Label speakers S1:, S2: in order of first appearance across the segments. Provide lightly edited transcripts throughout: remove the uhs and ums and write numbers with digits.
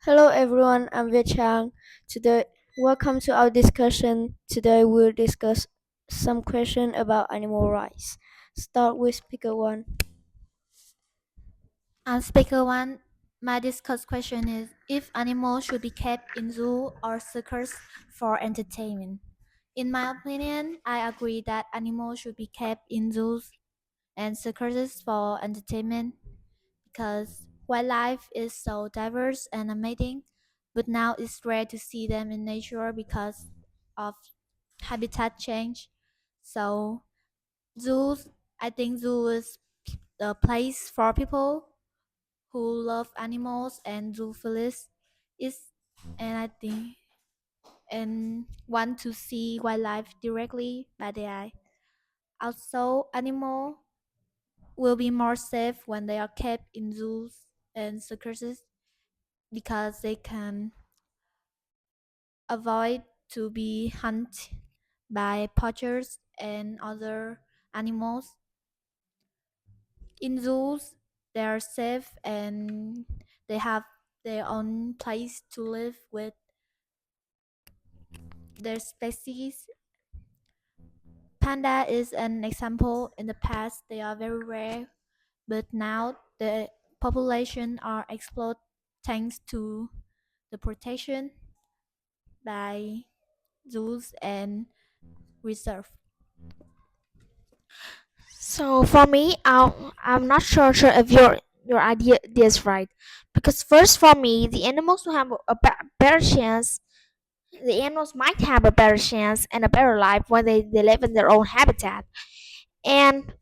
S1: Hello everyone, I'm Trang. Today, welcome to our discussion. Today we'll discuss some question about animal rights. Start with speaker one.
S2: Speaker one, my discussed question is if animals should be kept in zoo or circus for entertainment. In my opinion, I agree that animals should be kept in zoos and circuses for entertainment because wildlife is so diverse and amazing, but now it's rare to see them in nature because of habitat change. So zoos, I think zoo is the place for people who love animals and zoophilists is and I think and want to see wildlife directly by the eye. Also, animals will be more safe when they are kept in zoos and circuses because they can avoid to be hunted by poachers and other animals. In zoos, they are safe and they have their own place to live with their species. Panda is an example. In the past, they are very rare, but now the population are explode thanks to the protection by zoos and reserve.
S3: So for me, I'm not sure if your idea is right, because first for me, the animals will have better chance. The animals might have a better chance and a better life when they live in their own habitat. And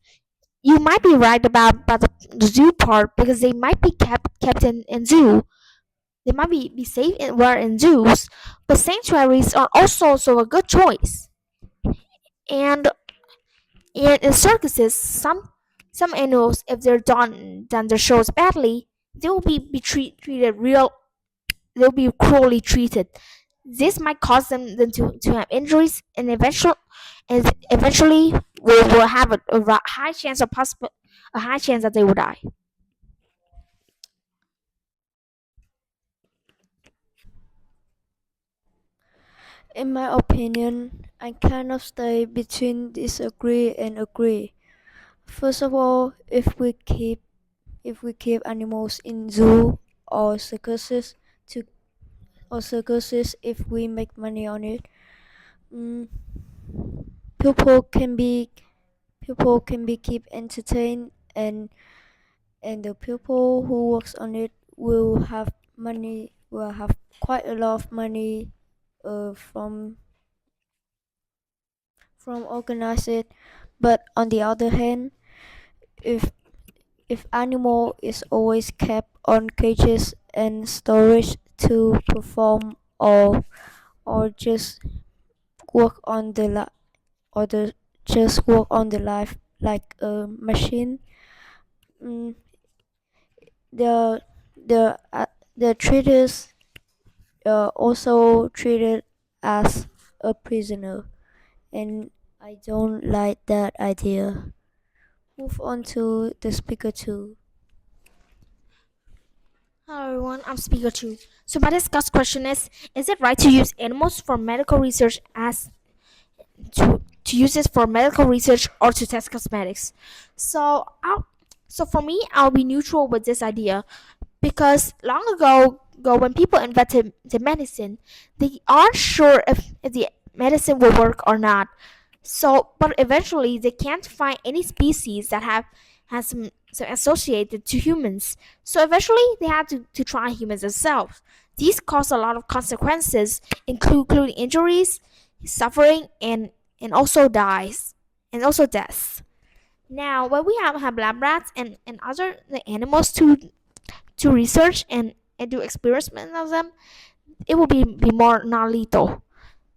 S3: you might be right about the zoo part because they might be kept in zoo. They might be safe where in zoos, but sanctuaries are also a good choice. And in circuses, some animals, if they're done their shows badly, they will be treated real. They'll be cruelly treated. This might cause them to have injuries, and eventually will have a high chance of possible a high chance that they will die.
S1: In my opinion, I kind of stay between disagree and agree. First of all, if we keep animals in zoo or circuses to or circuses if we make money on it, mm, people can be people can be keep entertained and the people who works on it will have quite a lot of money from organize it. But on the other hand, if if animal is always kept on cages and storage to perform or just work on the li- or the just work on the life like a machine, mm, the the the traders also treated as a prisoner, and I don't like that idea. Move on to the speaker two.
S3: Hello everyone, I'm Speaker 2. So my discussed question is it right to use animals for medical research as to use this for medical research or to test cosmetics? So for me, I'll be neutral with this idea because long ago when people invented the medicine, they aren't sure if the medicine will work or not. So, but eventually they can't find any species that has some associated to humans. So eventually they had to try humans themselves. These cause a lot of consequences, including injuries, suffering, and also dies, and also deaths. Now, when we have lab rats and other the animals to research and do experiments on them, it will be more non-lethal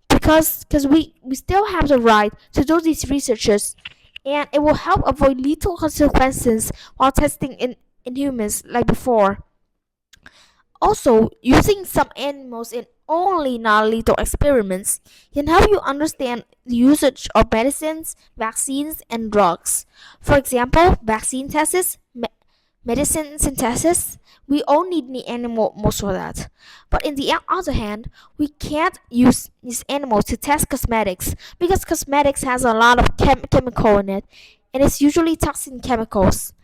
S3: because we still have the right to do these researches, and it will help avoid lethal consequences while testing in humans like before. Also, using some animals in only non-lethal experiments can help you understand the usage of medicines, vaccines, and drugs. For example, vaccine tests medicine synthesis, we all need the animal most for that. But in the other hand, we can't use these animals to test cosmetics because cosmetics has a lot of chemical in it, and it's usually toxic chemicals.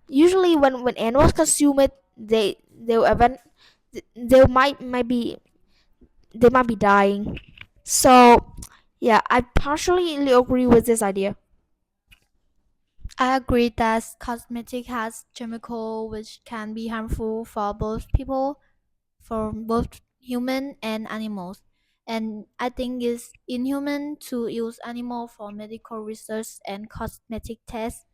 S3: Usually, when animals consume it, they event they might be dying. So, yeah, I partially agree with this idea.
S2: I agree that cosmetic has chemical which can be harmful for both people, for both human and animals. And I think it's inhuman to use animal for medical research and cosmetic tests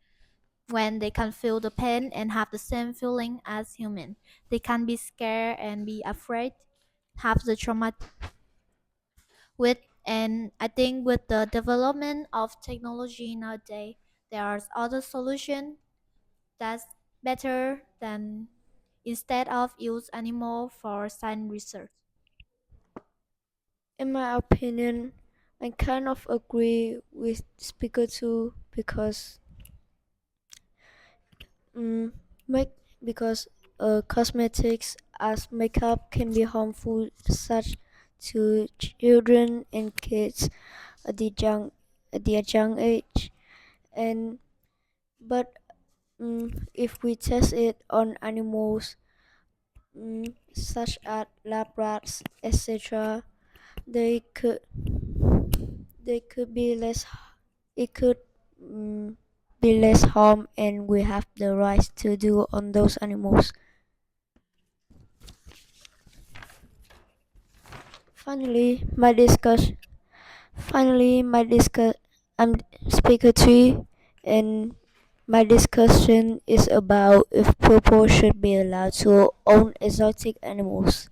S2: when they can feel the pain and have the same feeling as human. They can be scared and be afraid, have the trauma with. And I think with the development of technology nowadays, there are other solutions that's better than instead of use animal for science research.
S1: In my opinion, I kind of agree with speaker two because mm, make because cosmetics as makeup can be harmful such to children and kids at the young age, and but if we test it on animals, such as lab rats, etc., they could they could be less it could mm, be less harm, and we have the right to do on those animals. Finally, my discuss. I'm speaker three, and my discussion is about if people should be allowed to own exotic animals.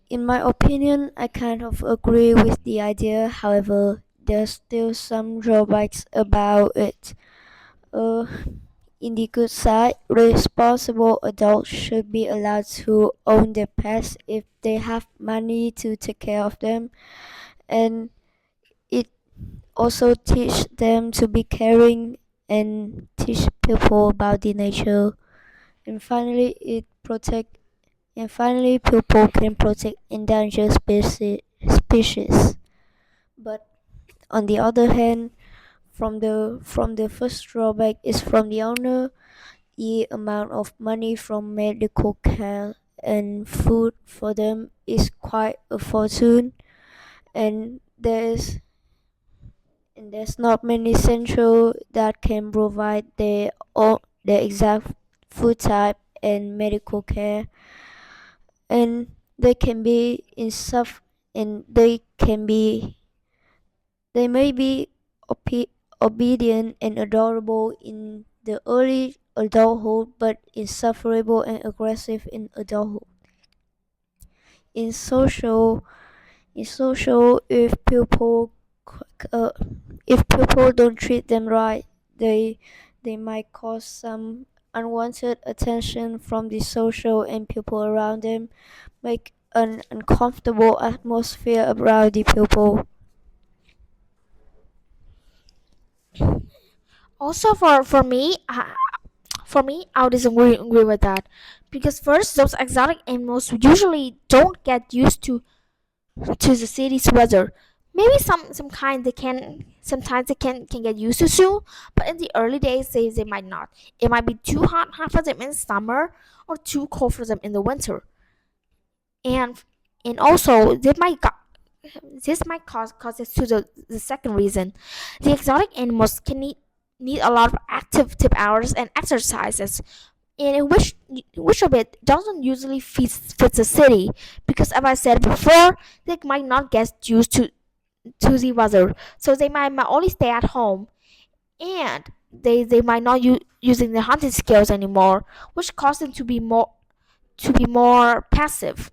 S1: In my opinion, I kind of agree with the idea. However, there's still some drawbacks about it. Uh, in the good side, responsible adults should be allowed to own their pets if they have money to take care of them, and it also teach them to be caring and teach people about the nature. And finally, people can protect endangered species. But on the other hand, from the first drawback is from the owner. The amount of money from medical care and food for them is quite a fortune, and there's not many central that can provide the exact food type and medical care, and they can be in suf and they may be obedient and adorable in the early adulthood, but insufferable and aggressive in adulthood. In social, if uh, people don't treat them right, they might cause some unwanted attention from the social and people around them, make an uncomfortable atmosphere around the people.
S3: Also, for me, I would disagree with that because first, those exotic animals usually don't get used to the city's weather. Maybe some kind they can sometimes they can get used to soon, but in the early days they might not. It might be too hot for them in summer or too cold for them in the winter, and also this might cause us to the second reason. The exotic animals can need a lot of active tip hours and exercises, and which of it doesn't usually fit the city because as I said before, they might not get used to the weather, so they might only stay at home, and they might not using their hunting skills anymore, which causes them to be more passive.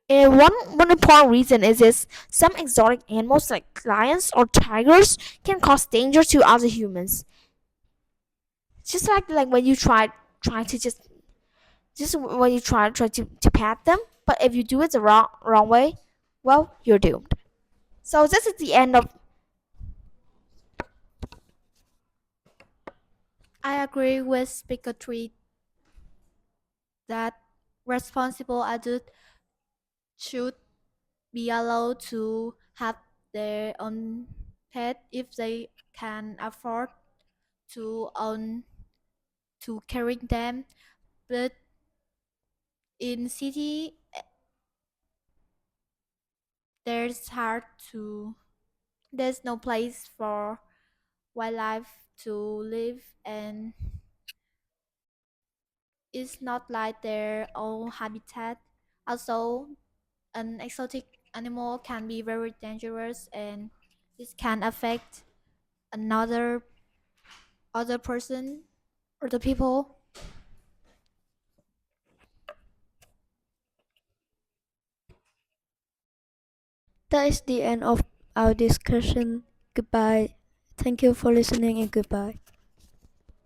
S3: And one important reason is some exotic animals like lions or tigers can cause danger to other humans. Just like when you try to just when you try to pat them, but if you do it the wrong way, well, you're doomed. So this is the end of
S2: I agree with Speaker 3 that responsible adults should be allowed to have their own pet if they can afford to own to carry them. But in city, there's hard to there's no place for wildlife to live, and it's not like their own habitat. Also, an exotic animal can be very dangerous, and this can affect another other person or the people.
S1: That is the end of our discussion. Goodbye. Thank you for listening and goodbye.